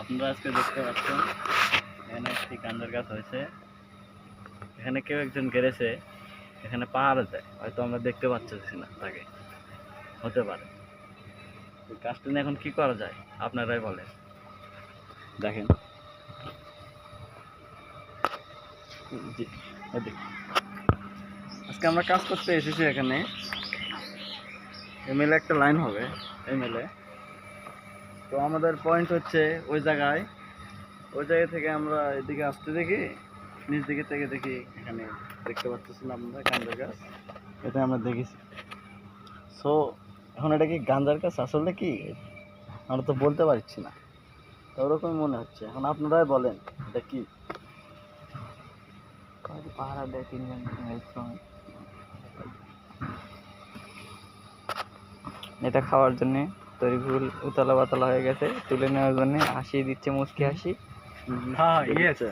আপনারা আজকে দেখতে পাচ্ছেন এখানে একটি গাঁজার গাছ হয়েছে। এখানে কেউ একজন গেড়েছে, এখানে পাহাড়ে যায়, হয়তো আমরা দেখতে পাচ্ছি না তাকে, হতে পারে। গাছটা নিয়ে এখন কি করা যায় আপনারাই বলেন। দেখেন জি, আজকে আমরা কাজ করতে এসেছি এখানে। এমএলএ একটা লাইন হবে, এমএলএ তো আমাদের পয়েন্ট হচ্ছে ওই জায়গা থেকে আমরা এদিকে আসতে দেখি, নিচ দিকে থেকে দেখি এখানে দেখতে পাচ্ছেন আপনারা গাঁজার গাছ, এটা আমরা দেখেছি। সো এখন এটা কি গাঁজার গাছ আসলে কি আমরা তো বলতে পারছি না, তো ওরকম মনে হচ্ছে। এখন আপনারাই বলেন এটা কি। পাহারা দেয় তিনজন। এটা খাওয়ার জন্য তরিফুল উতলা পাতলা হয়ে গেছে, তুলে নেওয়ার জন্য হাসি দিচ্ছে, মুচকি হাসি। হ্যাঁ ইয়ে আছে।